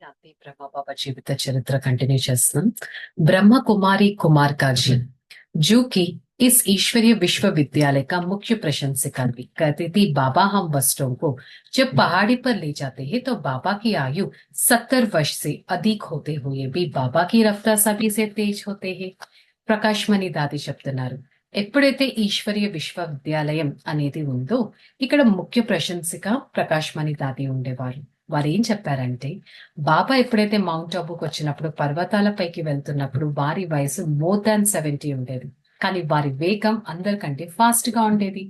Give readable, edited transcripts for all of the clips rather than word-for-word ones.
శాంతి ब्रह्मा जीवित चरित्र कंटिन्यू చేస్తున్నాం ब्रह्म कुमारी कुमार का जी जो कि इस ईश्वरीय विश्वविद्यालय का मुख्य प्रशंसक भी कहते थे बाबा हम वस्त्रों को जब पहाड़ी पर ले जाते हैं तो बाबा की आयु 70 वर्ष से अधिक होते हुए भी बाबा की रफ्तार सभी से तेज होते हैं ప్రకాశ్మణి దాది చెప్తున్నారు ఎప్పుడైతే ఈశ్వరీయ విశ్వవిద్యాలయం అనేది ఉందో ఇక్కడ ముఖ్య ప్రశంసక ప్రకాశ్మణి దాది ఉండేవారు వారు ఏం చెప్పారంటే బాబా ఎప్పుడైతే మౌంట్ అబుకు వచ్చినప్పుడు పర్వతాలపైకి వెళ్తున్నప్పుడు వారి వయసు మోర్ దాన్ 70 ఉండేది కానీ వారి వేగం అందరికంటే ఫాస్ట్ గా ఉండేది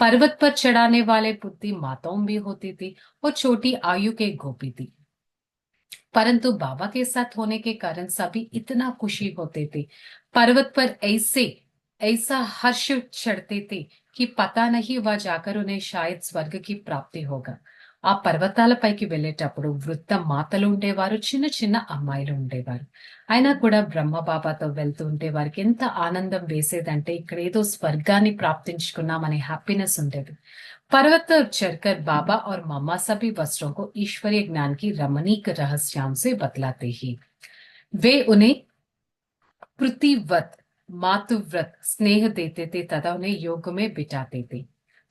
पर्वत पर चढ़ाने वाले बुद्धि माताओं भी होती थी और छोटी आयु के गोपी थी परंतु बाबा के साथ होने के कारण सभी इतना खुशी होते थे पर्वत पर ऐसा हर्ष चढ़ते थे कि पता नहीं वह जाकर उन्हें शायद स्वर्ग की प्राप्ति होगा ఆ పర్వతాలపైకి వెళ్ళేటప్పుడు వృద్ధ మాతలు ఉండేవారు చిన్న చిన్న అమ్మాయిలు ఉండేవారు అయినా కూడా బ్రహ్మ బాబాతో వెళ్తూ ఉంటే వారికి ఎంత ఆనందం వేసేదంటే ఇక్కడ ఏదో స్వర్గాన్ని ప్రాప్తించుకున్నామనే హ్యాపీనెస్ ఉండేది पर्वत पर चढ़कर बाबा और मामा सभी वस्त्रों को ईश्वरीय ज्ञान की रमणीक रहस्यां से बतलाते ही वे उन्हें पृथ्वीवत मातृव्रत स्नेह देते थे तथा उन्हें योग में बिठाते थे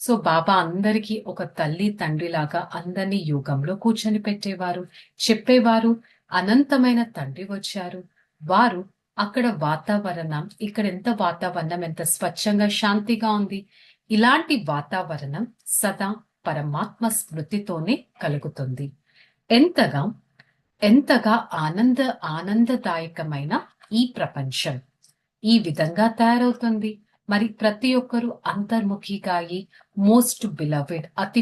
సో బాబా అందరికీ ఒక తల్లి తండ్రిలాగా అందరినీ యోగంలో కూర్చొని పెట్టేవారు చెప్పేవారు అనంతమైన తండ్రి వచ్చారు వారు అక్కడ వాతావరణం ఇక్కడ ఎంత స్వచ్ఛంగా శాంతిగా ఉంది ఇలాంటి వాతావరణం సదా పరమాత్మ స్మృతితోనే కలుగుతుంది ఎంతగా ఎంతగా ఆనందదాయకమైన ఈ ప్రపంచం ఈ విధంగా తయారవుతుంది మరి ప్రతి ఒక్కరూ అంతర్ముఖిగా అయి మోస్ట్ బిలవెడ్ అతి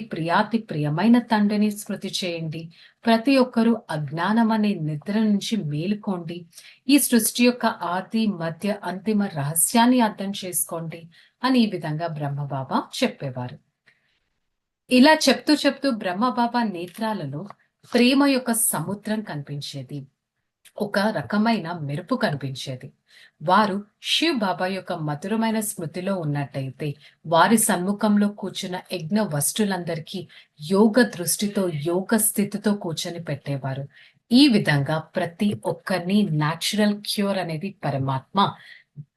ప్రియమైన తండ్రిని స్మృతి చేయండి ప్రతి ఒక్కరూ అజ్ఞానం అనే నిద్ర నుంచి మేలుకోండి ఈ సృష్టి యొక్క ఆది మధ్య అంతిమ రహస్యాన్ని అర్థం చేసుకోండి అని ఈ విధంగా బ్రహ్మబాబా చెప్పేవారు ఇలా చెప్తూ బ్రహ్మబాబా నేత్రాలలో ప్రేమ యొక్క సముద్రం కనిపించేది ఒక రకమైన మెరుపు కనిపించేది వారు శివ్ బాబా యొక్క మధురమైన స్మృతిలో ఉన్నట్టయితే వారి సన్ముఖంలో కూర్చున్న యజ్ఞ వస్తులందరికీ యోగ దృష్టితో యోగ స్థితితో కూర్చొని పెట్టేవారు ఈ విధంగా ప్రతి ఒక్కరిని న్యాచురల్ క్యూర్ అనేది పరమాత్మ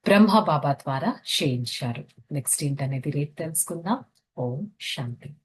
బ్రహ్మ బాబా ద్వారా చేయించారు నెక్స్ట్ ఏంటనేది రేపు తెలుసుకుందాం ఓం శాంతి